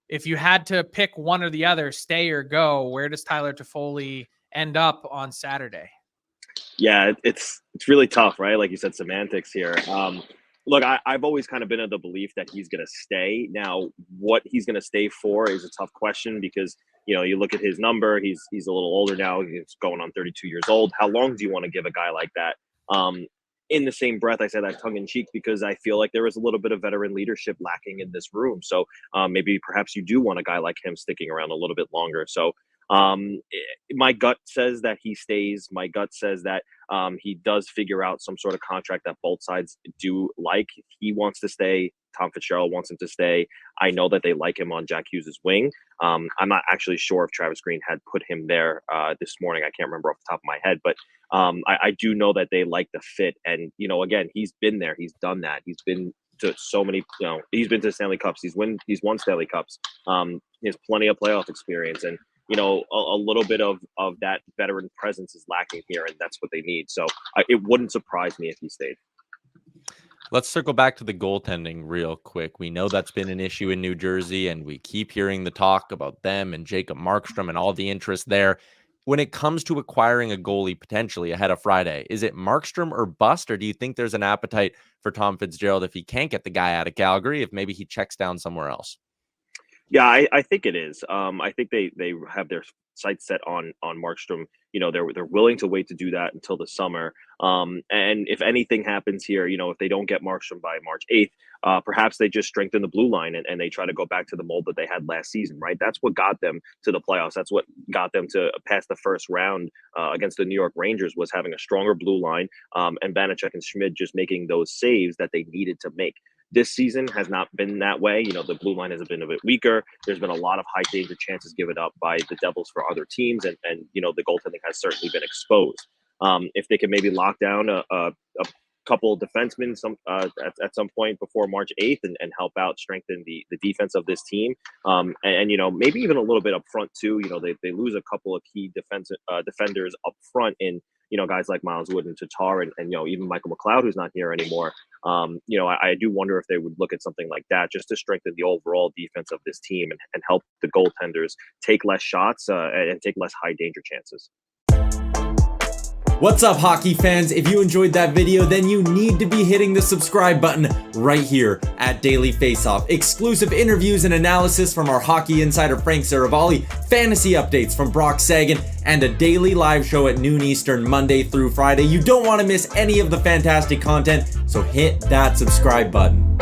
if you had to pick one or the other, stay or go, where does Tyler Toffoli end up on Saturday? Yeah, it's really tough, right? Like you said, semantics here. Look, I've always kind of been of the belief that he's going to stay. Now, what he's going to stay for is a tough question because, you look at his number, he's a little older now. He's going on 32 years old. How long do you want to give a guy like that? In the same breath, I say that tongue in cheek because I feel like there is a little bit of veteran leadership lacking in this room. So maybe perhaps you do want a guy like him sticking around a little bit longer. So my gut says that he stays. My gut says that he does figure out some sort of contract that both sides do like. He wants to stay. Tom Fitzgerald wants him to stay. I know that they like him on Jack Hughes' wing. I'm not actually sure if Travis Green had put him there this morning. I can't remember off the top of my head, but I do know that they like the fit. And, again, he's been there. He's done that. He's been to so many, he's been to Stanley Cups. He's won Stanley Cups. He has plenty of playoff experience. And, a little bit of that veteran presence is lacking here, and that's what they need. So it wouldn't surprise me if he stayed. Let's circle back to the goaltending real quick. We know that's been an issue in New Jersey, and we keep hearing the talk about them and Jacob Markstrom and all the interest there. When it comes to acquiring a goalie potentially ahead of Friday, is it Markstrom or bust, or do you think there's an appetite for Tom Fitzgerald if he can't get the guy out of Calgary, if maybe he checks down somewhere else? Yeah, I think it is. I think they have their sights set on Markstrom. They're willing to wait to do that until the summer. And if anything happens here, if they don't get Markstrom by March 8th, perhaps they just strengthen the blue line and they try to go back to the mold that they had last season, right? That's what got them to the playoffs. That's what got them to pass the first round against the New York Rangers, was having a stronger blue line and Vanacek and Schmid just making those saves that they needed to make. This season has not been that way. The blue line has been a bit weaker. There's been a lot of high danger chances given up by the Devils for other teams, and the goaltending has certainly been exposed. If they can maybe lock down a couple of defensemen at some point before March 8th and help out strengthen the defense of this team, and maybe even a little bit up front too. They lose a couple of key defenders up front in guys like Miles Wood and Tatar and even Michael McLeod, who's not here anymore. I do wonder if they would look at something like that just to strengthen the overall defense of this team and help the goaltenders take less shots and take less high danger chances. What's up, hockey fans? If you enjoyed that video, then you need to be hitting the subscribe button right here at Daily Faceoff. Exclusive interviews and analysis from our hockey insider Frank Saravalli, fantasy updates from Brock Sagan, and a daily live show at noon Eastern, Monday through Friday. You don't want to miss any of the fantastic content, so hit that subscribe button.